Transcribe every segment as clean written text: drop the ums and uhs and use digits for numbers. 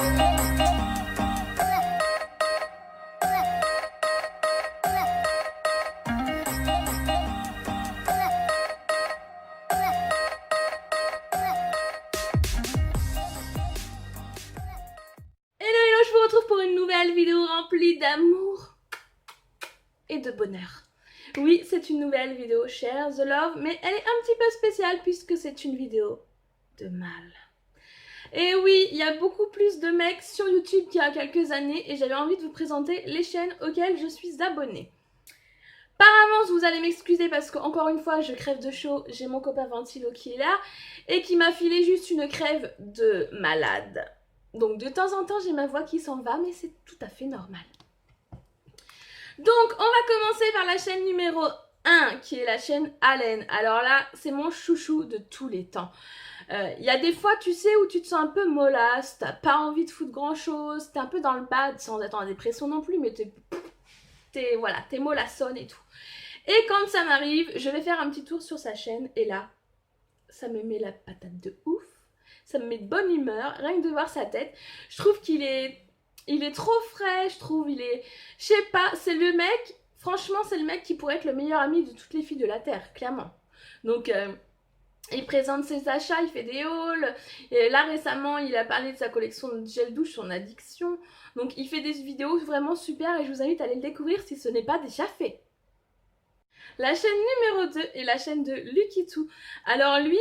Je vous retrouve pour une nouvelle vidéo remplie d'amour et de bonheur. Oui, c'est une nouvelle vidéo Share the Love, mais elle est un petit peu spéciale puisque c'est une vidéo de mal. Et oui, il y a beaucoup plus de mecs sur YouTube qu'il y a quelques années et j'avais envie de vous présenter les chaînes auxquelles je suis abonnée. Par avance, vous allez m'excuser parce qu'encore une fois, je crève de chaud. J'ai mon copain Ventilo qui est là et qui m'a filé juste une crève de malade. Donc de temps en temps, j'ai ma voix qui s'en va, mais c'est tout à fait normal. Donc, on va commencer par la chaîne numéro 1, qui est la chaîne Allen. Alors là, c'est mon chouchou de tous les temps. Il y a des fois, tu sais, où tu te sens un peu mollasse, t'as pas envie de foutre grand-chose, t'es un peu dans le bad, sans être en dépression non plus, mais t'es mollassonne et tout. Et quand ça m'arrive, je vais faire un petit tour sur sa chaîne, et là, ça me met la patate de ouf. Ça me met de bonne humeur, rien que de voir sa tête. Je trouve qu'il est trop frais, je trouve, je sais pas, c'est le mec, franchement, c'est le mec qui pourrait être le meilleur ami de toutes les filles de la Terre, clairement. Donc, il présente ses achats, il fait des hauls. Et là, récemment, il a parlé de sa collection de gel douche, son addiction. Donc, il fait des vidéos vraiment super et je vous invite à aller le découvrir si ce n'est pas déjà fait. La chaîne numéro 2 est la chaîne de Lucky Too. Alors lui,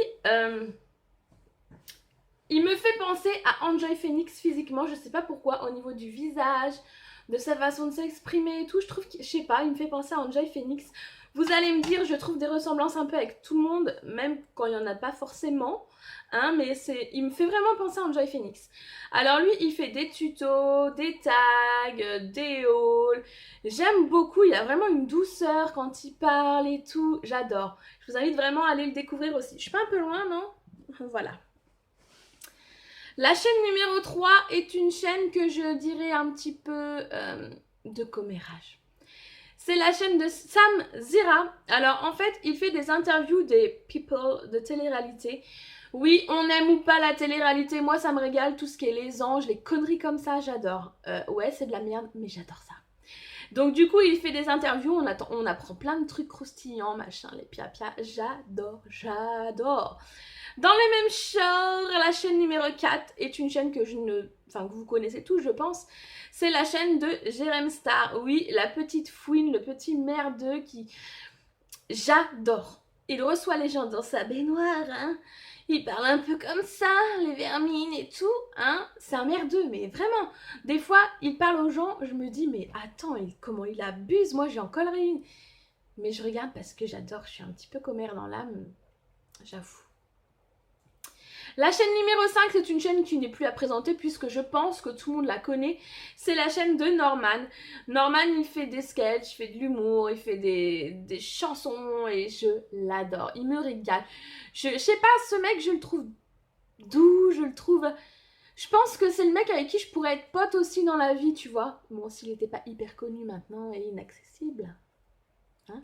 il me fait penser à Enjoy Phoenix physiquement, je sais pas pourquoi, au niveau du visage, de sa façon de s'exprimer et tout, je trouve que, je sais pas, il me fait penser à Enjoy Phoenix. Vous allez me dire, je trouve des ressemblances un peu avec tout le monde, même quand il y en a pas forcément, hein, mais il me fait vraiment penser à Enjoy Phoenix. Alors lui, il fait des tutos, des tags, des hauls, j'aime beaucoup, il a vraiment une douceur quand il parle et tout, j'adore. Je vous invite vraiment à aller le découvrir aussi. Je suis pas un peu loin, non? Voilà. La chaîne numéro 3 est une chaîne que je dirais un petit peu de commérage. C'est la chaîne de Sam Zira. Alors en fait, il fait des interviews des people de télé-réalité. Oui, on aime ou pas la télé-réalité, moi ça me régale, tout ce qui est les anges, les conneries comme ça, j'adore. Ouais, c'est de la merde, mais j'adore ça. Donc du coup, il fait des interviews, on apprend plein de trucs croustillants, machin, les pia-pia, j'adore. Dans les mêmes genres, la chaîne numéro 4 est une chaîne que que vous connaissez tous, je pense. C'est la chaîne de Jérém Star. Oui, la petite fouine, le petit merdeux qui... J'adore. Il reçoit les gens dans sa baignoire, hein. Il parle un peu comme ça, les vermines et tout, hein. C'est un merdeux, mais vraiment. Des fois, il parle aux gens, je me dis, mais attends, comment il abuse. Moi, j'ai en collerai une. Mais je regarde parce que j'adore, je suis un petit peu commère dans l'âme, j'avoue. La chaîne numéro 5, c'est une chaîne qui n'est plus à présenter puisque je pense que tout le monde la connaît. C'est la chaîne de Norman. Norman, il fait des sketchs, il fait de l'humour, il fait des chansons et je l'adore. Il me régale. Je sais pas, ce mec, je le trouve doux, je le trouve... Je pense que c'est le mec avec qui je pourrais être pote aussi dans la vie, tu vois. Bon, s'il n'était pas hyper connu maintenant et inaccessible. Hein.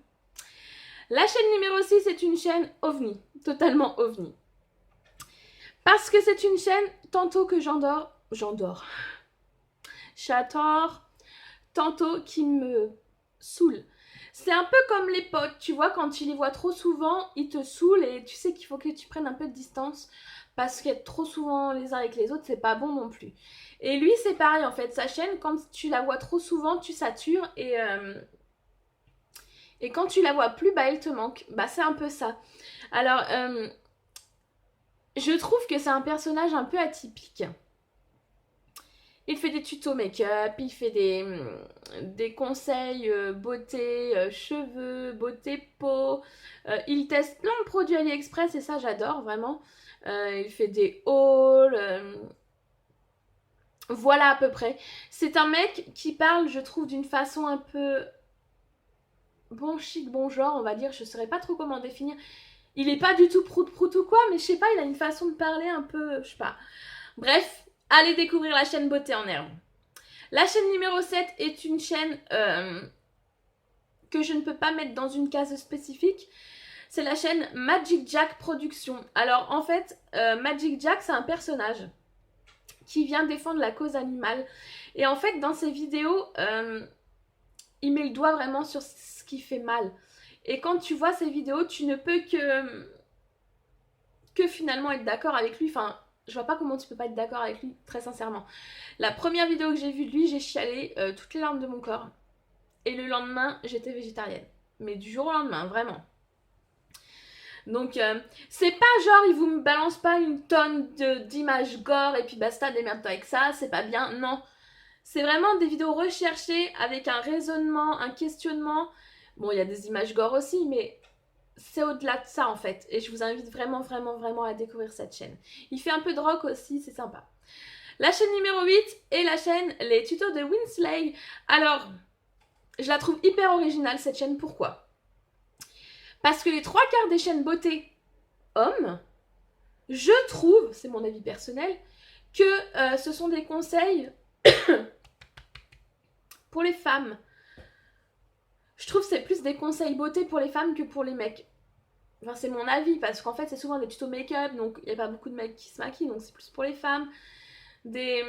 La chaîne numéro 6 est une chaîne ovni, totalement ovni. Parce que c'est une chaîne, tantôt que j'adore, tantôt qui me saoule. C'est un peu comme les potes, tu vois, quand tu les vois trop souvent, ils te saoulent et tu sais qu'il faut que tu prennes un peu de distance parce qu'être trop souvent les uns avec les autres, c'est pas bon non plus. Et lui, c'est pareil en fait, sa chaîne, quand tu la vois trop souvent, tu satures et quand tu la vois plus, bah elle te manque. Bah c'est un peu ça. Alors, je trouve que c'est un personnage un peu atypique. Il fait des tutos make-up, il fait des conseils beauté, cheveux, beauté peau. Il teste plein de produits AliExpress et ça j'adore vraiment. Il fait des hauls. Voilà à peu près. C'est un mec qui parle, je trouve, d'une façon un peu bon chic, bon genre, on va dire. Je ne saurais pas trop comment définir. Il est pas du tout prout-prout ou quoi, mais je sais pas, il a une façon de parler un peu, je sais pas. Bref, allez découvrir la chaîne Beauté en Herbe. La chaîne numéro 7 est une chaîne que je ne peux pas mettre dans une case spécifique. C'est la chaîne Magic Jack Productions. Alors en fait, Magic Jack, c'est un personnage qui vient défendre la cause animale. Et en fait, dans ses vidéos, il met le doigt vraiment sur ce qui fait mal. Et quand tu vois ses vidéos, tu ne peux que finalement être d'accord avec lui. Enfin, je vois pas comment tu peux pas être d'accord avec lui, très sincèrement. La première vidéo que j'ai vue de lui, j'ai chialé toutes les larmes de mon corps. Et le lendemain, j'étais végétarienne. Mais du jour au lendemain, vraiment. Donc, c'est pas genre, il vous me balance pas une tonne d'images gore et puis basta, démerde-toi avec ça, c'est pas bien, non. C'est vraiment des vidéos recherchées avec un raisonnement, un questionnement. Bon, il y a des images gore aussi, mais c'est au-delà de ça en fait. Et je vous invite vraiment, vraiment, vraiment à découvrir cette chaîne. Il fait un peu de rock aussi, c'est sympa. La chaîne numéro 8 est la chaîne Les Tutos de Winsley. Alors, je la trouve hyper originale cette chaîne, pourquoi ? Parce que les 3/4 des chaînes beauté hommes, je trouve, c'est mon avis personnel, que ce sont des conseils pour les femmes. Je trouve que c'est plus des conseils beauté pour les femmes que pour les mecs. Enfin, c'est mon avis, parce qu'en fait, c'est souvent des tutos make-up, donc il n'y a pas beaucoup de mecs qui se maquillent, donc c'est plus pour les femmes. Des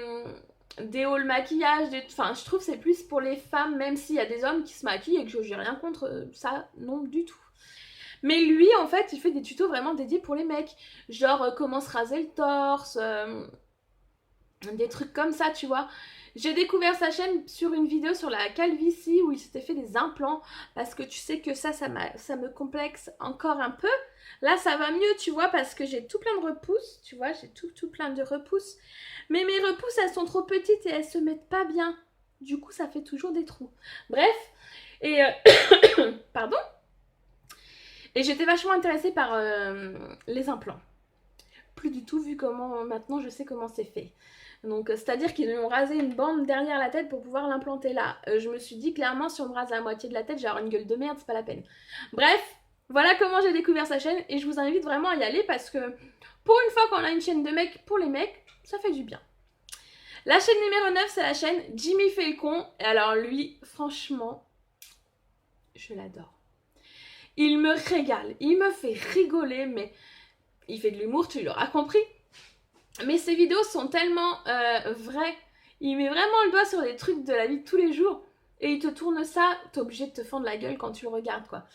hauls maquillage, enfin, je trouve que c'est plus pour les femmes, même s'il y a des hommes qui se maquillent et que j'ai rien contre ça, non du tout. Mais lui, en fait, il fait des tutos vraiment dédiés pour les mecs. Genre, comment se raser le torse, des trucs comme ça, tu vois. J'ai découvert sa chaîne sur une vidéo sur la calvitie où il s'était fait des implants. Parce que tu sais que ça me complexe encore un peu. Là, ça va mieux, tu vois, parce que j'ai tout plein de repousses. Tu vois, j'ai tout plein de repousses. Mais mes repousses, elles sont trop petites et elles se mettent pas bien. Du coup, ça fait toujours des trous. Bref, et... pardon. Et j'étais vachement intéressée par les implants. Plus du tout, vu comment maintenant je sais comment c'est fait. Donc, c'est-à-dire qu'ils lui ont rasé une bande derrière la tête pour pouvoir l'implanter là. Je me suis dit clairement, si on me rase la moitié de la tête, j'ai avoir une gueule de merde, c'est pas la peine. Bref, voilà comment j'ai découvert sa chaîne et je vous invite vraiment à y aller parce que pour une fois qu'on a une chaîne de mecs pour les mecs, ça fait du bien. La chaîne numéro 9, c'est la chaîne Jimmy Falcon. Et alors lui, franchement, je l'adore. Il me régale, il me fait rigoler, mais il fait de l'humour, tu l'auras compris. Mais ses vidéos sont tellement vraies. Il met vraiment le doigt sur les trucs de la vie de tous les jours. Et il te tourne ça, t'es obligé de te fendre la gueule quand tu le regardes, quoi.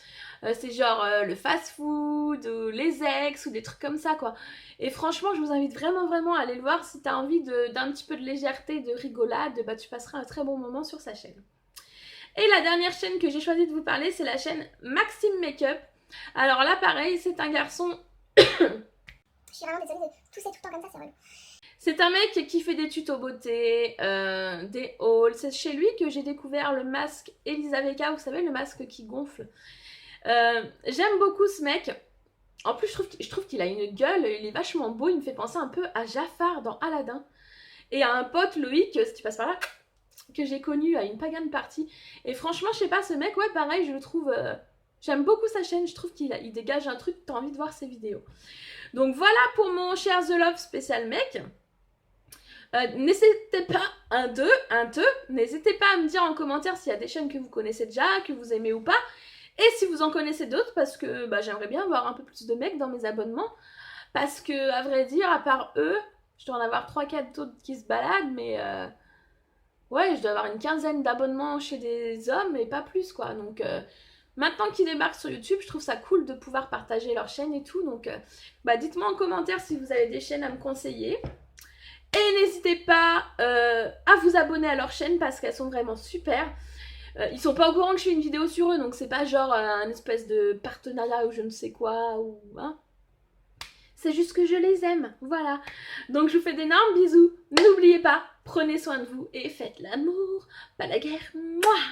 C'est genre le fast-food, ou les ex, ou des trucs comme ça, quoi. Et franchement, je vous invite vraiment, vraiment à aller le voir. Si t'as envie d'un petit peu de légèreté, de rigolade, bah tu passeras un très bon moment sur sa chaîne. Et la dernière chaîne que j'ai choisi de vous parler, c'est la chaîne Maxime Makeup. Alors là, pareil, c'est un garçon... Je suis vraiment désolée de tousser tout le temps comme ça, c'est relou. C'est un mec qui fait des tutos beauté, des hauls. C'est chez lui que j'ai découvert le masque Elisaveka, vous savez, le masque qui gonfle. J'aime beaucoup ce mec. En plus, je trouve qu'il a une gueule, il est vachement beau, il me fait penser un peu à Jafar dans Aladdin. Et à un pote, Loïc, si tu passes par là, que j'ai connu à une pagan party. Et franchement, je sais pas, ce mec, ouais, pareil, je le trouve... j'aime beaucoup sa chaîne, je trouve qu'il dégage un truc, t'as envie de voir ses vidéos. Donc voilà pour mon Share the Love spécial mec. N'hésitez pas, n'hésitez pas à me dire en commentaire s'il y a des chaînes que vous connaissez déjà, que vous aimez ou pas. Et si vous en connaissez d'autres, parce que bah, j'aimerais bien avoir un peu plus de mecs dans mes abonnements. Parce que, à vrai dire, à part eux, je dois en avoir 3-4 autres qui se baladent, mais... ouais, je dois avoir une quinzaine d'abonnements chez des hommes et pas plus, quoi. Donc, maintenant qu'ils débarquent sur YouTube, je trouve ça cool de pouvoir partager leur chaîne et tout. Donc, bah, dites-moi en commentaire si vous avez des chaînes à me conseiller. Et n'hésitez pas à vous abonner à leur chaîne parce qu'elles sont vraiment super. Ils sont pas au courant que je fais une vidéo sur eux, donc c'est pas genre un espèce de partenariat ou je ne sais quoi, ou... Hein. C'est juste que je les aime, voilà. Donc je vous fais d'énormes bisous. N'oubliez pas, prenez soin de vous et faites l'amour, pas la guerre. Mouah.